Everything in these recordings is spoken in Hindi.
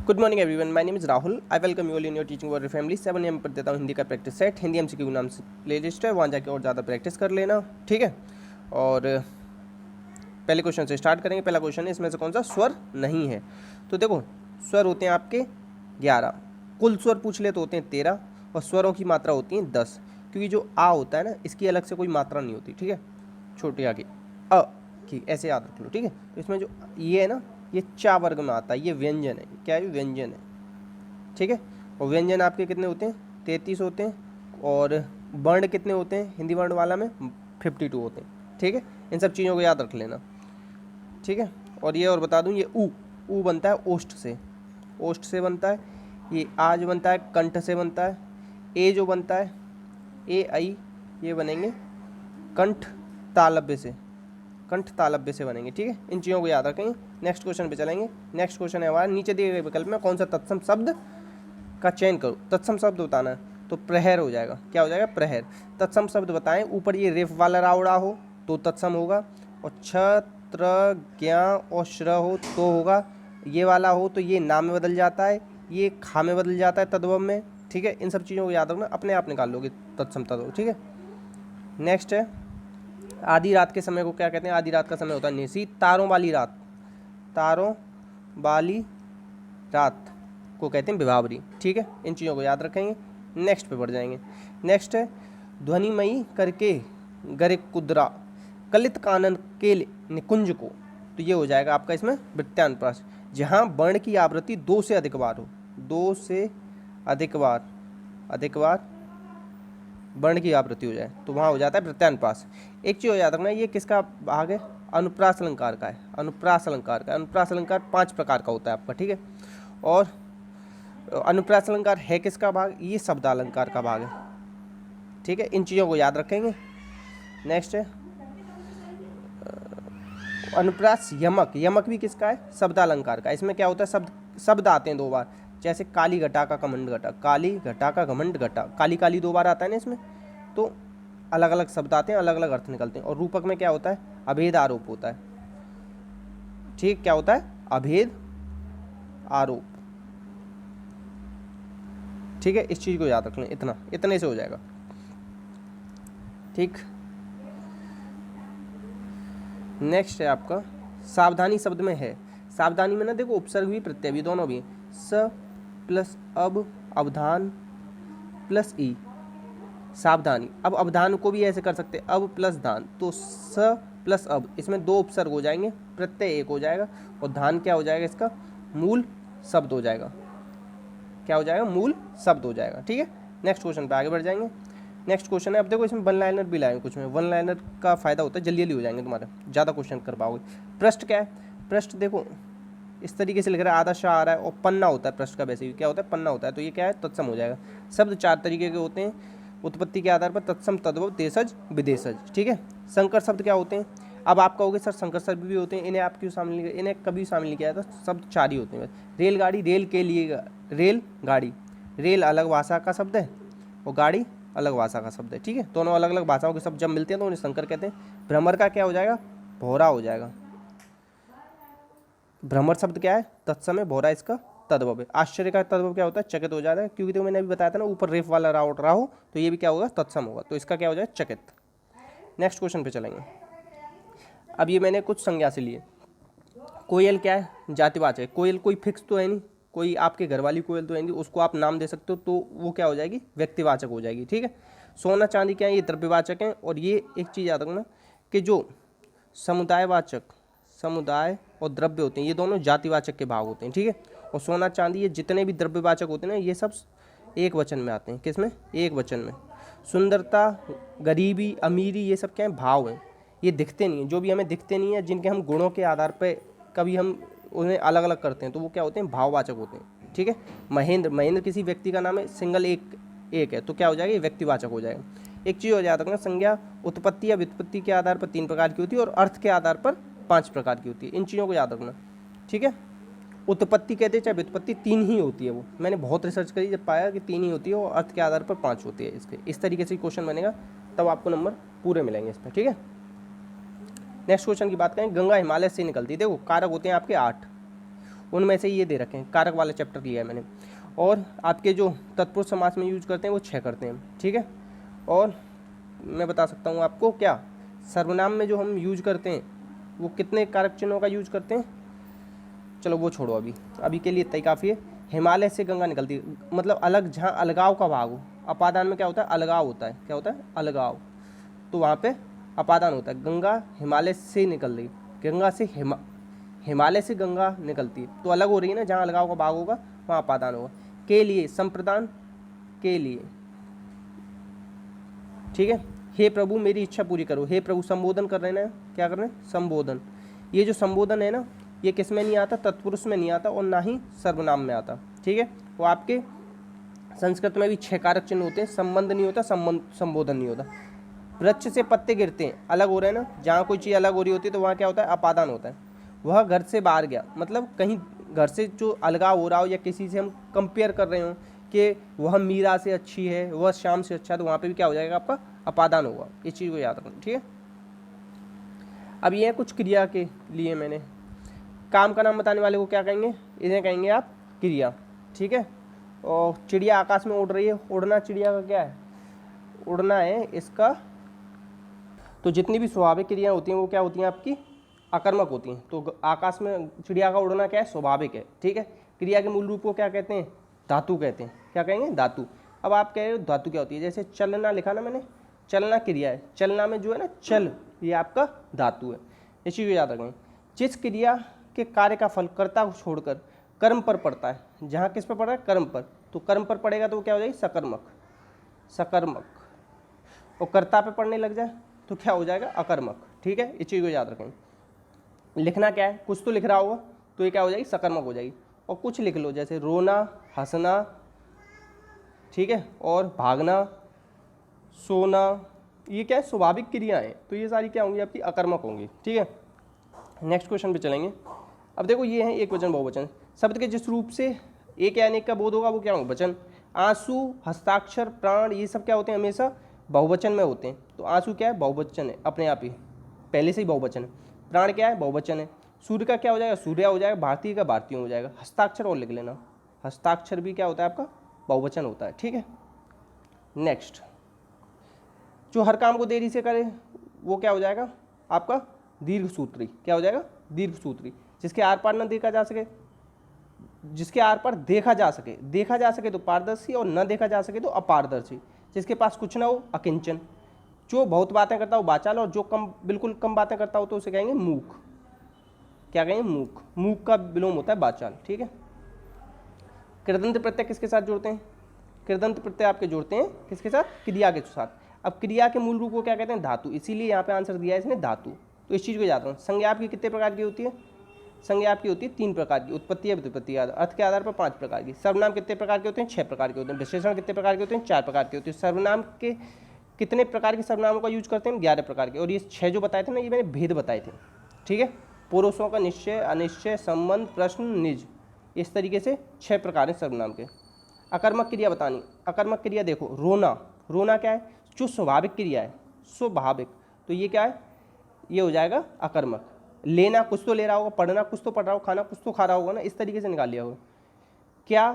Good morning everyone, my name is Rahul. I welcome you all in your teaching और फैमिली। 7 AM पर देता हूँ हिंदी का प्रैक्टिस सेट। हिंदी एमसीक्यू नाम से प्ले लिस्ट है, वहाँ जाके और ज़्यादा प्रैक्टिस कर लेना, ठीक है। और पहले क्वेश्चन से स्टार्ट करेंगे। पहला क्वेश्चन है, इसमें से कौन सा स्वर नहीं है। तो देखो, स्वर होते हैं आपके 11, कुल स्वर पूछ ले तो होते हैं 13, और स्वरों की मात्रा होती है 10। क्योंकि जो आ होता है ना, इसकी अलग से कोई मात्रा नहीं होती, ठीक है। छोटी आ की अ की ऐसे याद रख लो, ठीक है। तो इसमें जो ये है ना, ये चा वर्ग में आता है, ये व्यंजन है। क्या है? व्यंजन है, ठीक है। और व्यंजन आपके कितने होते हैं? 33 होते हैं। और वर्ण कितने होते हैं हिंदी वर्ण वाला में? 52 होते हैं, ठीक है। इन सब चीज़ों को याद रख लेना, ठीक है। और ये और बता दूं, ये ऊ बनता है ओष्ठ से, ओष्ठ से बनता है। ये आज बनता है कंठ से बनता है। ए जो बनता है, ए आई, ये बनेंगे कंठ तालव्य से, कंठ तालव्य से बनेंगे, ठीक है। इन चीज़ों को याद रखेंगे। नेक्स्ट क्वेश्चन पे चलेंगे। नेक्स्ट क्वेश्चन है हमारा, नीचे दिए गए विकल्प में कौन सा तत्सम शब्द का चयन करो। तत्सम शब्द बताना है, तो प्रहर हो जाएगा। क्या हो जाएगा? प्रहर। तत्सम शब्द बताएं, ऊपर ये रेफ वाला रावड़ा हो तो तत्सम होगा, और छत्र ज्ञा और श्र हो तो होगा। ये वाला हो तो ये नाम में बदल जाता है, ये खा में बदल जाता है तद्भव में, ठीक है। इन सब चीज़ों को याद रखना, अपने आप निकाल लोगे तत्सम तद्भव, ठीक है। नेक्स्ट है, आधी रात के समय को क्या कहते हैं? आधी रात का समय होता है निशी। तारों वाली रात, तारों वाली रात को कहते हैं विभावरी, ठीक है। इन चीज़ों को याद रखेंगे। नेक्स्ट पे बढ़ जाएंगे। नेक्स्ट है, ध्वनिमयी करके गरे कुद्रा कलित कानन के निकुंज को। तो ये हो जाएगा आपका इसमें वृत्तानुप्रास, जहाँ वर्ण की आवृत्ति 2 से अधिक बार हो, 2 से अधिक बार वर्ण की आवृत्ति हो जाए तो वहाँ हो जाता है वृत्तानुप्रास। एक चीज़ हो याद रखना, ये किसका भाग है? अनुप्रास अलंकार का है। अनुप्रास अलंकार का, अनुप्रास अलंकार 5 प्रकार का होता है आपका, ठीक है। और अनुप्रास अलंकार है किसका भाग? ये शब्दालंकार का भाग है, ठीक है। इन चीज़ों को याद रखेंगे। नेक्स्ट है अनुप्रास यमक। यमक भी किसका है? शब्दालंकार का। इसमें क्या होता है? शब्द आते हैं 2 बार, जैसे काली घटा का घमंड घटा, काली घटा का घमंड घटा, काली काली 2 बार आता है ना इसमें, तो अलग अलग शब्द आते हैं, अलग अलग अर्थ निकलते हैं। और रूपक में क्या होता है? अभेद आरोप होता है, ठीक। क्या होता है? अभेद आरोप, ठीक है। इस चीज़ को याद रख लें, इतने से हो जाएगा, ठीक। नेक्स्ट है आपका सावधानी शब्द में है। सावधानी में ना देखो, उपसर्ग भी प्रत्यय भी दोनों भी, स प्लस अब अवधान प्लस ई, सावधानी। अब अवधान को भी ऐसे कर सकते हैं, अब प्लस धान, तो स प्लस अब, इसमें 2 उपसर्ग हो जाएंगे, प्रत्यय 1 हो जाएगा, और धान क्या हो जाएगा? इसका मूल शब्द हो जाएगा। क्या हो जाएगा? मूल शब्द हो जाएगा, ठीक है। नेक्स्ट क्वेश्चन पे आगे बढ़ जाएंगे। नेक्स्ट क्वेश्चन है, अब देखो इसमें वन लाइनर भी लाएंगे कुछ में। वन लाइनर का फायदा होता है, जल्दी जल्दी हो जाएंगे तुम्हारे, ज़्यादा क्वेश्चन कर पाओगे। पृष्ठ क्या है? पृष्ठ देखो इस तरीके से लिख रहा है, आधा शाह आ रहा है, और पन्ना होता है पृष्ठ का, वैसे भी क्या होता है? पन्ना होता है। तो ये क्या है? तत्सम हो जाएगा। शब्द 4 तरीके के होते हैं उत्पत्ति के आधार पर, तत्सम, तद्भव, देशज, विदेशज, ठीक है। संकर शब्द क्या होते हैं? अब आप कहोगे सर संकर शब्द भी होते हैं, इन्हें आप क्यों शामिल नहीं, इन्हें कभी शामिल नहीं किया जाता। शब्द 4 ही होते हैं बस। रेलगाड़ी, रेल के लिए रेल गाड़ी, रेल अलग भाषा का शब्द है और गाड़ी अलग भाषा का शब्द है, ठीक है। दोनों अलग अलग भाषाओं के शब्द जब मिलते हैं तो उन्हें संकर कहते हैं। भ्रमर का क्या हो जाएगा? भौरा हो जाएगा। भ्रमर शब्द क्या है? तत्सम है, भौरा इसका तद्भव है। आश्चर्य का तद्भव क्या होता है? चकित हो जाता है, क्योंकि तो मैंने अभी बताया था ना, ऊपर रेफ वाला राउट रहा हो तो ये भी क्या होगा? तत्सम होगा, तो इसका क्या हो जाएगा? चकित। नेक्स्ट क्वेश्चन पे चलेंगे। अब ये मैंने कुछ संज्ञा से लिए। कोयल क्या है? जातिवाचक। कोयल कोई फिक्स तो है नहीं, कोई आपके घर वाली कोयल तो है नहीं, उसको आप नाम दे सकते हो, तो वो क्या हो जाएगी? व्यक्तिवाचक हो जाएगी, ठीक है। सोना चांदी क्या है? ये द्रव्यवाचक हैं। और ये एक चीज़ याद रखना कि जो समुदायवाचक, समुदाय और द्रव्य होते हैं, ये दोनों जातिवाचक के भाग होते हैं, ठीक है। और सोना चांदी ये जितने भी द्रव्यवाचक होते हैं ना, ये सब एक वचन में आते हैं। किस में? एक वचन में। सुंदरता, गरीबी, अमीरी, ये सब क्या है? भाव है। ये दिखते नहीं हैं, जो भी हमें दिखते नहीं है, जिनके हम गुणों के आधार पर कभी हम उन्हें अलग अलग करते हैं, तो वो क्या होते हैं? भाववाचक होते हैं, ठीक है। महेंद्र, महेंद्र किसी व्यक्ति का नाम है, सिंगल एक है, तो क्या हो जाएगा? ये व्यक्तिवाचक हो जाएगा। एक चीज़ हो याद रखना, संज्ञा उत्पत्ति या व्युत्पत्ति के आधार पर 3 प्रकार की होती है, और अर्थ के आधार पर 5 प्रकार की होती है। इन चीज़ों को याद रखना, ठीक है। उत्पत्ति कहते हैं चाहे व्युत्पत्ति, 3 ही होती है। वो मैंने बहुत रिसर्च करी, जब पाया कि 3 ही होती है, और अर्थ के आधार पर 5 होती है। इसके इस तरीके से क्वेश्चन बनेगा, तब आपको नंबर पूरे मिलेंगे इस पर, ठीक है। नेक्स्ट क्वेश्चन की बात करें, गंगा हिमालय से निकलती है। देखो कारक होते हैं आपके 8, उनमें से ये दे रखे हैं, कारक वाला चैप्टर लिया है मैंने। और आपके जो तत्पुरुष समास में यूज करते हैं वो 6 करते हैं, ठीक है। और मैं बता सकता हूँ आपको क्या, सर्वनाम में जो हम यूज करते हैं वो कितने कारक चिन्हों का यूज करते हैं, चलो वो छोड़ो, अभी के लिए इतना ही काफ़ी है। हिमालय से गंगा निकलती है, मतलब अलग, जहाँ अलगाव का भाग हो। अपादान में क्या होता है, अलगाव होता है, क्या होता है, अलगाव, तो वहाँ पे अपादान होता है। गंगा हिमालय से निकल रही, गंगा से हिमालय से गंगा निकलती है, तो अलग हो रही है ना, जहाँ अलगाव का भाग होगा वहाँ अपादान होगा। के लिए, संप्रदान के लिए, ठीक है। हे प्रभु मेरी इच्छा पूरी करो, हे प्रभु संबोधन कर रहे हैं ना, क्या कर रहे हैं, संबोधन। ये जो संबोधन है ना, ये किस में नहीं आता, तत्पुरुष में नहीं आता और ना ही सर्वनाम में आता, ठीक है। वो आपके संस्कृत में भी 6 कारक चिन्ह होते हैं, संबंध नहीं होता, संबोधन नहीं होता। वृक्ष से पत्ते गिरते हैं, अलग हो रहे हैं ना, जहाँ कोई चीज़ अलग हो रही होती है तो वहाँ क्या होता है, अपादान होता है। वह घर से बाहर गया, मतलब कहीं घर से जो अलगाव हो रहा हो या किसी से हम कंपेयर कर रहे हो कि वह मीरा से अच्छी है, वह श्याम से अच्छा है, तो वहाँ पे भी क्या हो जाएगा, आपका अपादान होगा। इस चीज़ को याद रखना, ठीक है। अब ये है कुछ क्रिया के लिए मैंने, काम का नाम बताने वाले को क्या कहेंगे, इन्हें कहेंगे आप क्रिया, ठीक है। और चिड़िया आकाश में उड़ रही है, उड़ना चिड़िया का क्या है, उड़ना है इसका। तो जितनी भी स्वाभाविक क्रियाएं होती हैं वो क्या होती हैं, आपकी आकर्मक होती हैं। तो आकाश में चिड़िया का उड़ना क्या है, स्वाभाविक है, ठीक है। क्रिया के मूल रूप को क्या कहते हैं, धातु कहते हैं, क्या कहेंगे, धातु। अब आप कह रहे हो धातु क्या होती है, जैसे चलना लिखा ना मैंने, चलना क्रिया है, चलना में जो है ना चल, ये आपका धातु है। इस चीज़ को याद रखें। जिस क्रिया के कार्य का फल कर्ता को छोड़कर कर्म पर पड़ता है, जहाँ किस पर पड़ रहा है, कर्म पर, तो कर्म पर पड़ेगा तो वो क्या हो जाएगी, सकर्मक, सकर्मक। और कर्ता पे पढ़ने लग जाए तो क्या हो जाएगा, अकर्मक, ठीक है। इस चीज़ को याद रखें। लिखना क्या है, कुछ तो लिख रहा होगा तो ये क्या हो जाएगी, सकर्मक हो जाएगी। और कुछ लिख लो, जैसे रोना, हंसना, ठीक है, और भागना, सोना, ये क्या है, स्वाभाविक क्रियाएं, तो ये सारी क्या होंगी, आपकी अकर्मक होंगी, ठीक है। नेक्स्ट क्वेश्चन पे चलेंगे। अब देखो ये है एक वचन बहुवचन, शब्द के जिस रूप से एक या अनेक का बोध होगा वो क्या होगा, वचन। आंसू, हस्ताक्षर, प्राण, ये सब क्या होते हैं, हमेशा बहुवचन में होते हैं। तो आंसू क्या है, बहुवचन है अपने आप ही, पहले से ही बहुवचन है। प्राण क्या है, बहुवचन है। सूर्य का क्या हो जाएगा, सूर्य हो जाएगा। भारतीय का भारतीय हो जाएगा। हस्ताक्षर और लिख लेना, हस्ताक्षर भी क्या होता है, आपका बहुवचन होता है, ठीक है। नेक्स्ट, जो हर काम को देरी से करे वो क्या हो जाएगा, आपका दीर्घ सूत्री, क्या हो जाएगा, दीर्घ सूत्री। जिसके आर पार न देखा जा सके, जिसके आर पार देखा जा सके, देखा जा सके तो पारदर्शी और न देखा जा सके तो अपारदर्शी। जिसके पास कुछ ना हो, अकिंचन। जो बहुत बातें करता हो, वाचाल, और जो कम, बिल्कुल कम बातें करता हो तो उसे कहेंगे मूक, क्या कहेंगे, मूक। मूक का विलोम होता है वाचाल, ठीक है। कृदंत प्रत्यय किसके साथ जोड़ते हैं, कृदंत प्रत्यय आपके जोड़ते हैं किसके साथ, क्रिया के साथ। अब क्रिया के मूल रूप को क्या कहते हैं, धातु, इसीलिए यहाँ पे आंसर दिया है इसने धातु। तो इस चीज़ को याद रखना। संज्ञा आपकी कितने प्रकार की होती है, संज्ञा आपकी होती है 3 प्रकार की, उत्पत्ति या व्युत्पत्ति आधार, अर्थ के आधार पर 5 प्रकार की। सर्वनाम कितने प्रकार के होते हैं, 6 प्रकार के होते हैं। विशेषण कितने प्रकार के होते हैं, 4 प्रकार के होते हैं। सर्वनाम के कितने प्रकार के सर्वनामों का यूज करते हैं, 11 प्रकार के। और ये 6 जो बताए थे ना, ये मैंने भेद बताए थे, ठीक है। पुरुषों का निश्चय, अनिश्चय, संबंध, प्रश्न, निज, इस तरीके से 6 प्रकार हैं सर्वनाम के। अकर्मक क्रिया बतानी, अकर्मक क्रिया देखो, रोना, रोना क्या है, जो स्वाभाविक क्रिया है, स्वाभाविक, तो ये क्या है, ये हो जाएगा अकर्मक। लेना, कुछ तो ले रहा होगा, पढ़ना कुछ तो पढ़ रहा होगा, खाना कुछ तो खा रहा होगा ना, इस तरीके से निकाल लिया होगा। क्या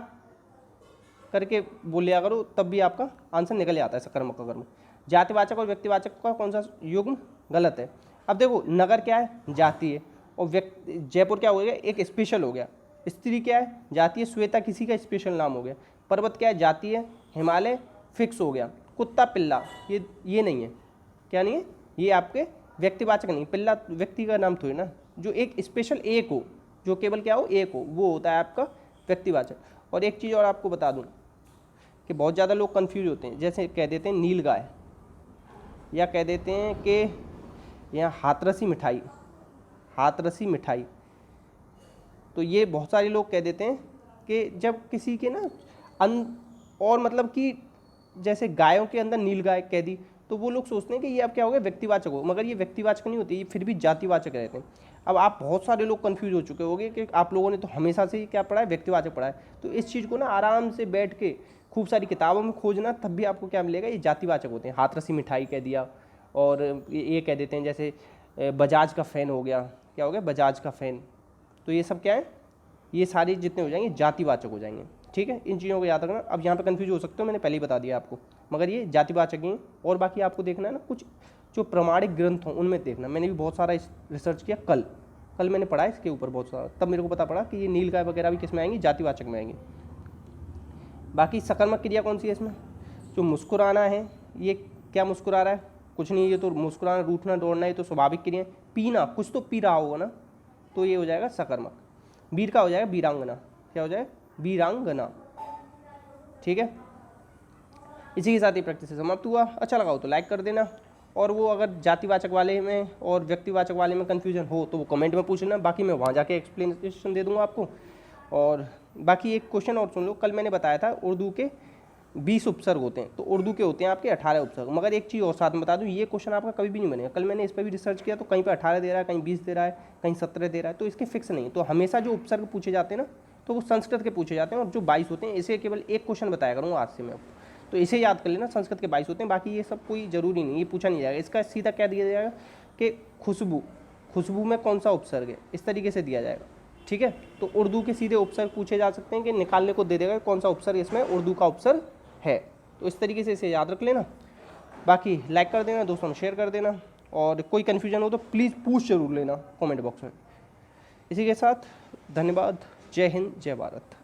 करके बोल लिया करो, तब भी आपका आंसर निकल आता है सकर्मक अकर्मक। जातिवाचक और व्यक्तिवाचक का कौन सा युग्म गलत है। अब देखो, नगर क्या है, जाति है, और व्यक्ति, जयपुर क्या हो गया, एक स्पेशल हो गया। स्त्री क्या है, जाति है, श्वेता किसी का स्पेशल नाम हो गया। पर्वत क्या है, जाति है, हिमालय फिक्स हो गया। कुत्ता, पिल्ला, ये नहीं है, क्या नहीं है, ये आपके व्यक्तिवाचक नहीं। पिल्ला व्यक्ति का नाम थोड़ी ना, जो एक स्पेशल एक हो, जो केवल क्या हो, एक हो, वो होता है आपका व्यक्तिवाचक। और एक चीज़ और आपको बता दूं कि बहुत ज़्यादा लोग कंफ्यूज होते हैं, जैसे कह देते हैं नील गाय, या कह देते हैं कि यहाँ हाथरसी मिठाई, हाथरसी मिठाई। तो ये बहुत सारे लोग कह देते हैं कि जब किसी के ना और मतलब कि जैसे गायों के अंदर नील गाय कह दी, तो वो लोग सोचते हैं कि ये अब क्या हो गया, व्यक्तिवाचक हो, मगर ये व्यक्तिवाचक नहीं होती, ये फिर भी जातिवाचक रहते हैं। अब आप बहुत सारे लोग कंफ्यूज हो चुके होंगे कि आप लोगों ने तो हमेशा से ही क्या पढ़ा है, व्यक्तिवाचक पढ़ा है। तो इस चीज़ को ना आराम से बैठ के खूब सारी किताबों में खोजना, तब भी आपको क्या मिलेगा, ये जातिवाचक होते हैं। हाथरसी मिठाई कह दिया, और ये कह देते हैं जैसे बजाज का फ़ैन हो गया, क्या हो गया, बजाज का फ़ैन। तो ये सब क्या है, ये सारे जितने हो जाएंगे जातिवाचक हो जाएंगे। ठीक है, इन चीज़ों को याद रखना। अब यहाँ पे कन्फ्यूज हो सकते हो, मैंने पहले ही बता दिया आपको, मगर ये जातिवाचक ही हैं। और बाकी आपको देखना है ना, कुछ जो प्रमाणिक ग्रंथ हों उनमें देखना। मैंने भी बहुत सारा रिसर्च किया, कल मैंने पढ़ा इसके ऊपर बहुत सारा, तब मेरे को पता पड़ा कि ये नीलगाय वगैरह भी किस में आएंगी, जातिवाचक में आएंगे। बाकी सकर्मक क्रिया कौन सी है इसमें? जो मुस्कुराना है, ये क्या मुस्कुरा रहा है? कुछ नहीं, ये तो मुस्कुराना, रूठना, दौड़ना, ये तो स्वाभाविक क्रिया है। पीना, कुछ तो पी रहा होगा ना, तो ये हो जाएगा सकर्मक। वीर का हो जाएगा वीरांगना। क्या हो जाएगा? वीरांगना। ठीक है, इसी के साथ ये प्रैक्टिस समाप्त हुआ। अच्छा लगा हो तो लाइक कर देना, और वो अगर जातिवाचक वाले में और व्यक्तिवाचक वाले में कन्फ्यूजन हो तो वो कमेंट में पूछ लेना, बाकी मैं वहाँ जाके एक्सप्लेनेशन दे दूँगा आपको। और बाकी एक क्वेश्चन और सुन लो, कल मैंने बताया था उर्दू के 20 उपसर्ग होते हैं, तो उर्दू के होते हैं आपके 18 उपसर्ग। मगर एक चीज़ और साथ में बता दूं, ये क्वेश्चन आपका कभी भी नहीं बनेगा। कल मैंने इस पर भी रिसर्च किया, तो कहीं पर 18 दे रहा है, कहीं 20 दे रहा है, कहीं 17 दे रहा है, तो इसके फिक्स नहीं। तो हमेशा जो उपसर्ग पूछे जाते हैं ना, तो वो संस्कृत के पूछे जाते हैं, और जो 22 होते हैं, इसे केवल एक क्वेश्चन बताया करूँगा आज से मैं, तो इसे याद कर लेना, संस्कृत के 22 होते हैं। बाकी ये सब कोई ज़रूरी नहीं, ये पूछा नहीं जाएगा। इसका सीधा क्या दिया जाएगा कि खुशबू में कौन सा उपसर्ग है, इस तरीके से दिया जाएगा। ठीक है, तो उर्दू के सीधे उपसर्ग पूछे जा सकते हैं कि निकालने को दे देगा कौन सा उपसर्ग इसमें उर्दू का उपसर्ग है। तो इस तरीके से इसे याद रख लेना। बाकी लाइक कर देना, दोस्तों में शेयर कर देना, और कोई कन्फ्यूजन हो तो प्लीज़ पूछ जरूर लेना कमेंट बॉक्स में। इसी के साथ धन्यवाद। जय हिंद, जय भारत।